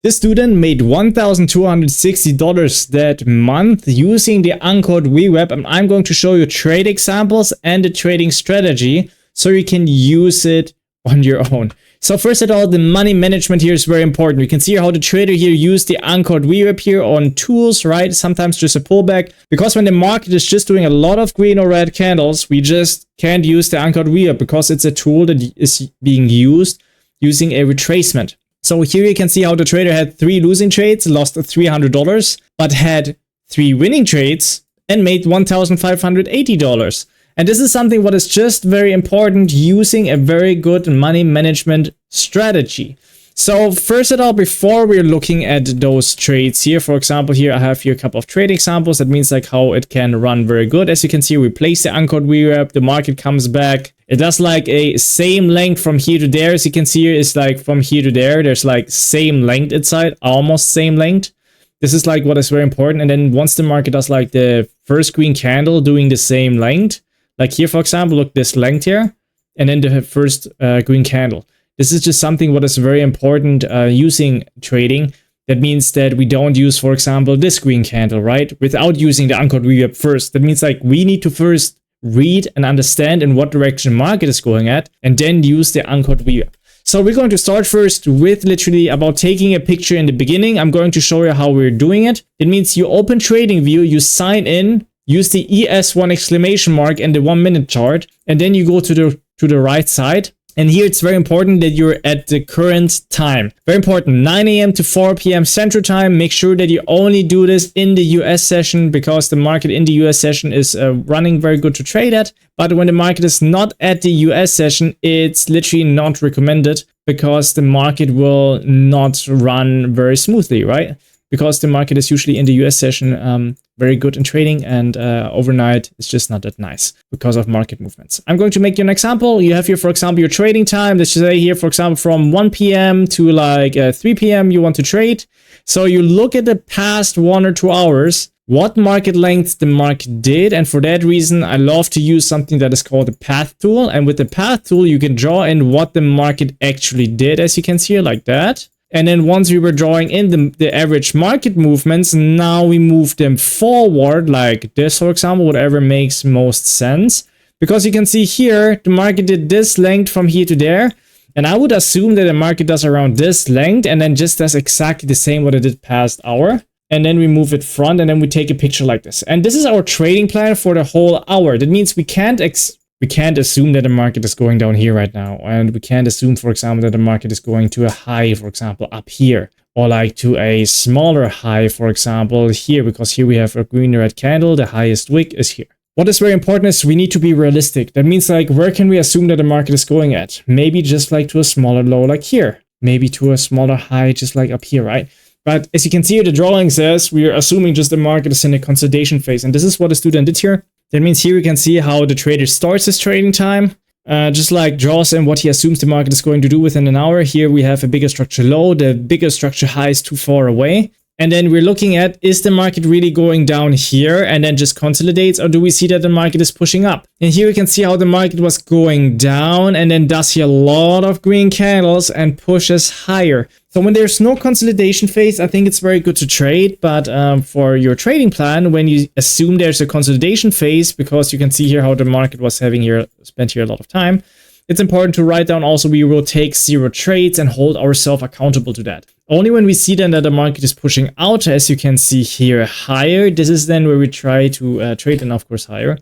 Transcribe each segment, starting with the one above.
This student made $1,260 that month using the Anchored VWAP, and I'm going to show you trade examples and the trading strategy so you can use it on your own. So first of all, the money management here is very important. You can see how the trader here used the Anchored VWAP here on tools, right? Sometimes just a pullback, because when the market is just doing a lot of green or red candles, we just can't use the Anchored VWAP because it's a tool that is being used using a retracement. So here you can see how the trader had 3 losing trades, lost $300, but had 3 winning trades and made $1,580. And this is something what is just very important, using a very good money management strategy. So first of all, before we're looking at those trades here, for example, here I have here a couple of trade examples. That means like how it can run very good. As you can see, we place the Anchored VWAP, the market comes back. It does like a same length from here to there. As you can see here, it's like from here to there, there's like same length inside, almost same length. This is like what is very important. And then once the market does like the first green candle doing the same length, like here, for example, look, this length here, and then the first green candle. This is just something what is very important using trading. That means that we don't use, for example, this green candle, right? Without using the Anchored VWAP first. That means like we need to first read and understand in what direction market is going at, and then use the Anchored VWAP. So we're going to start first with literally about taking a picture in the beginning. I'm going to show you how we're doing it. It means you open TradingView, you sign in, use the ES1 exclamation mark and the 1 minute chart, and then you go to the right side. And here it's very important that you're at the current time. Very important, 9 a.m. to 4 p.m. Central Time. Make sure that you only do this in the US session, because the market in the US session is running very good to trade at. But when the market is not at the US session, it's literally not recommended, because the market will not run very smoothly, right? Because the market is usually in the US session very good in trading, and overnight it's just not that nice because of market movements. I'm going to make you an example. You have here, for example, your trading time. Let's say here, for example, from 1 p.m. to like 3 p.m. you want to trade. So you look at the past 1 or 2 hours, what market length the market did. And for that reason, I love to use something that is called the path tool. And with the path tool, you can draw in what the market actually did, as you can see here, like that. And then once we were drawing in the average market movements, now we move them forward like this, for example, whatever makes most sense. Because you can see here, the market did this length from here to there. And I would assume that the market does around this length and then just does exactly the same what it did past hour. And then we move it front and then we take a picture like this. And this is our trading plan for the whole hour. That means we can't assume that the market is going down here right now. And we can't assume, for example, that the market is going to a high, for example, up here. Or like to a smaller high, for example, here. Because here we have a green red candle. The highest wick is here. What is very important is we need to be realistic. That means like, where can we assume that the market is going at? Maybe just like to a smaller low like here. Maybe to a smaller high just like up here, right? But as you can see, the drawing says we are assuming just the market is in a consolidation phase. And this is what the student did here. That means here you can see how the trader starts his trading time, just like draws in what he assumes the market is going to do within an hour. Here we have a bigger structure low, the bigger structure high is too far away. And then we're looking at, is the market really going down here and then just consolidates, or do we see that the market is pushing up? And here we can see how the market was going down and then does here a lot of green candles and pushes higher. So when there's no consolidation phase, I think it's very good to trade. But for your trading plan, when you assume there's a consolidation phase, because you can see here how the market was spent here a lot of time, it's important to write down also we will take 0 trades and hold ourselves accountable to that. Only when we see then that the market is pushing out, as you can see here, higher, this is then where we try to trade, and of course higher.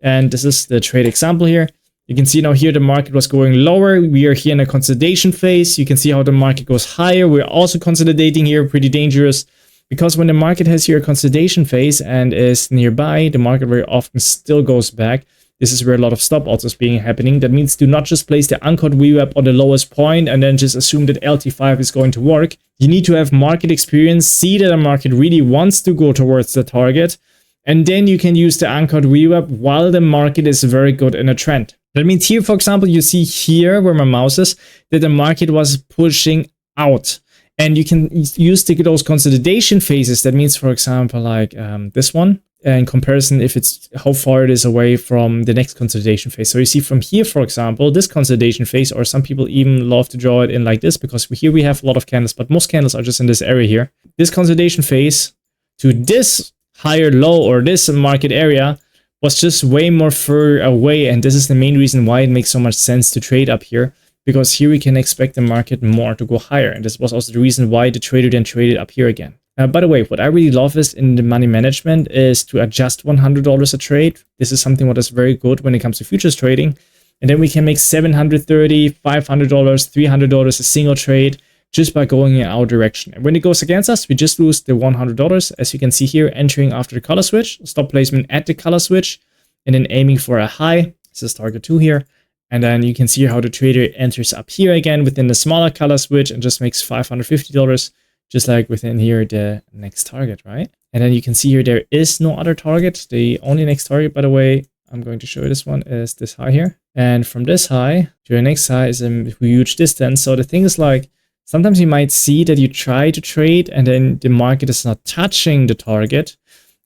And this is the trade example here. You can see now here the market was going lower. We are here in a consolidation phase. You can see how the market goes higher. We're also consolidating here, pretty dangerous. Because when the market has here a consolidation phase and is nearby, the market very often still goes back. This is where a lot of stop odds is happening. That means do not just place the Anchored VWAP on the lowest point and then just assume that LT5 is going to work. You need to have market experience, see that the market really wants to go towards the target, and then you can use the Anchored VWAP while the market is very good in a trend. That means here, for example, you see here where my mouse is, that the market was pushing out. And you can use those consolidation phases. That means, for example, like this one. in comparison if it's how far it is away from the next consolidation phase. So you see from here, for example, this consolidation phase, or some people even love to draw it in like this, because here we have a lot of candles, but most candles are just in this area here. This consolidation phase to this higher low or this market area was just way more further away, and this is the main reason why it makes so much sense to trade up here, because here we can expect the market more to go higher, and this was also the reason why the trader then traded up here again. By the way, what I really love is in the money management is to adjust $100 a trade. This is something what is very good when it comes to futures trading. And then we can make $730, $500, $300 a single trade just by going in our direction. And when it goes against us, we just lose the $100. As you can see here, entering after the color switch, stop placement at the color switch, and then aiming for a high. This is target 2 here. And then you can see how the trader enters up here again within the smaller color switch and just makes $550. Just like within here, the next target, right? And then you can see here, there is no other target. The only next target, by the way, I'm going to show you this one, is this high here. And from this high to the next high is a huge distance. So the thing is like, sometimes you might see that you try to trade and then the market is not touching the target.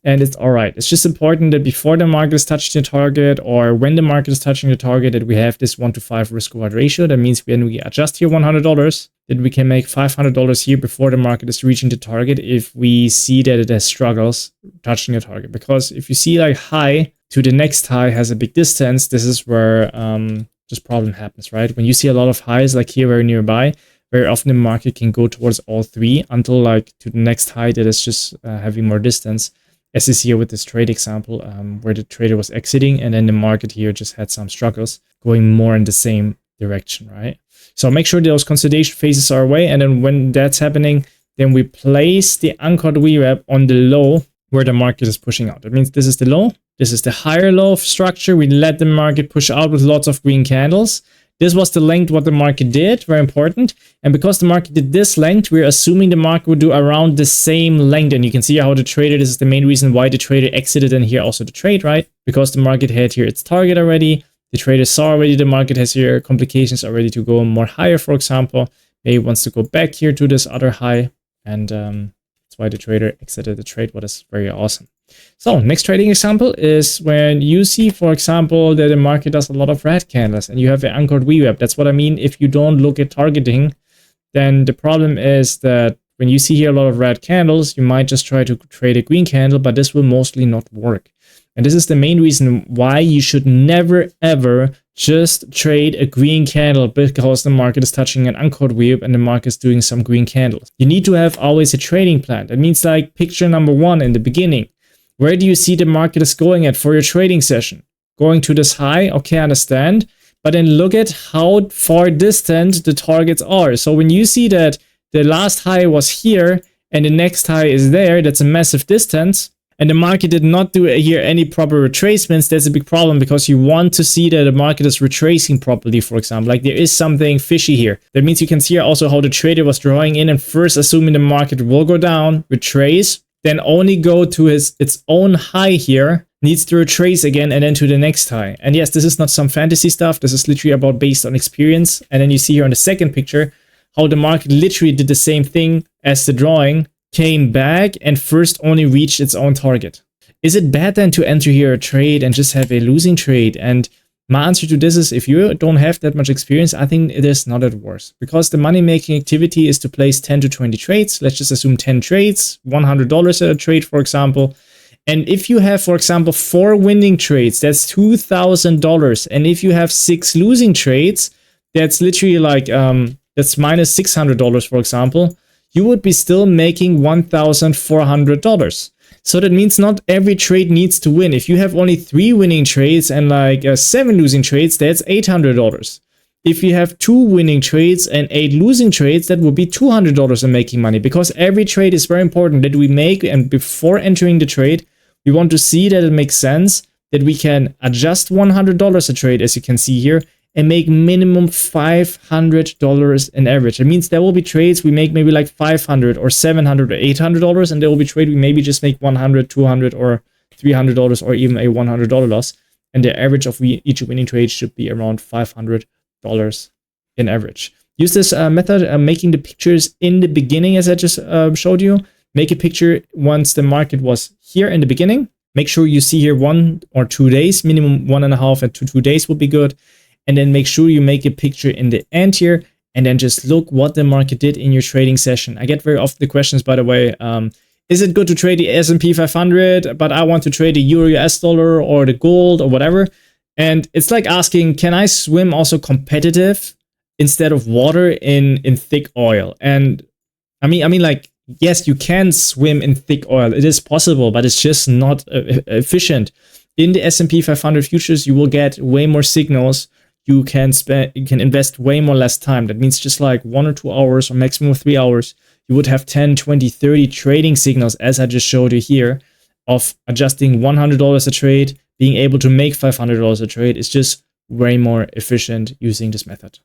And it's all right. It's just important that before the market is touching the target, or when the market is touching the target, that we have this 1-to-5 risk-reward ratio. That means when we adjust here $100, that we can make $500 here before the market is reaching the target if we see that it has struggles touching the target. Because if you see like high to the next high has a big distance, this is where just problem happens, right? When you see a lot of highs like here very nearby, very often the market can go towards all three until like to the next high that is just having more distance. As is here with this trade example, where the trader was exiting and then the market here just had some struggles going more in the same direction, right? So make sure those consolidation phases are away. And then when that's happening, then we place the anchored VWAP on the low where the market is pushing out. That means this is the low. This is the higher low of structure. We let the market push out with lots of green candles. This was the length what the market did, very important. And because the market did this length, we're assuming the market would do around the same length. And you can see how the trader, this is the main reason why the trader exited and here also the trade, right? Because the market had here its target already. The trader saw already the market has here complications already to go more higher, for example. Maybe wants to go back here to this other high. And that's why the trader exited the trade, what is very awesome. So next trading example is when you see, for example, that the market does a lot of red candles and you have an anchored VWAP. That's what I mean. If you don't look at targeting, then the problem is that when you see here a lot of red candles, you might just try to trade a green candle, but this will mostly not work. And this is the main reason why you should never, ever just trade a green candle because the market is touching an anchored VWAP and the market is doing some green candles. You need to have always a trading plan. That means like picture number 1 in the beginning. Where do you see the market is going at for your trading session? Going to this high? Okay, I understand. But then look at how far distant the targets are. So when you see that the last high was here and the next high is there, that's a massive distance. And the market did not do here any proper retracements. That's a big problem because you want to see that the market is retracing properly, for example. Like there is something fishy here. That means you can see also how the trader was drawing in and first assuming the market will go down, retrace, then only go to its own high here, needs to retrace again and then to the next high. And yes, this is not some fantasy stuff. This is literally about based on experience. And then you see here on the second picture how the market literally did the same thing as the drawing, came back and first only reached its own target. Is it bad then to enter here a trade and just have a losing trade? And my answer to this is if you don't have that much experience, I think it is not at worst. Because the money-making activity is to place 10 to 20 trades. Let's just assume 10 trades, $100 a trade, for example. And if you have, for example, 4 winning trades, that's $2,000. And if you have 6 losing trades, that's literally like, that's minus $600, for example. You would be still making $1,400. So that means not every trade needs to win. If you have only 3 winning trades and like 7 losing trades, that's $800. If you have 2 winning trades and 8 losing trades, that would be $200 in making money, because every trade is very important that we make. And before entering the trade, we want to see that it makes sense, that we can adjust $100 a trade, as you can see here, and make minimum $500 in average. It means there will be trades we make maybe like $500 or $700 or $800, and there will be trade we maybe just make $100, $200 or $300 or even a $100 loss. And the average of each winning trade should be around $500 in average. Use this method, making the pictures in the beginning, as I just showed you. Make a picture once the market was here in the beginning. Make sure you see here 1 or 2 days, minimum 1.5 and 2 days would be good. And then make sure you make a picture in the end here, and then just look what the market did in your trading session. I get very often the questions, by the way, is it good to trade the S&P 500, but I want to trade the Euro US dollar or the gold or whatever? And it's like asking, can I swim also competitive instead of water in thick oil? And I mean, like, yes, you can swim in thick oil. It is possible, but it's just not efficient. In the S&P 500 futures, you will get way more signals. You can invest way more less time. That means just like 1 or 2 hours or maximum 3 hours, you would have 10, 20, 30 trading signals, as I just showed you here, of adjusting $100 a trade, being able to make $500 a trade. Is just way more efficient using this method.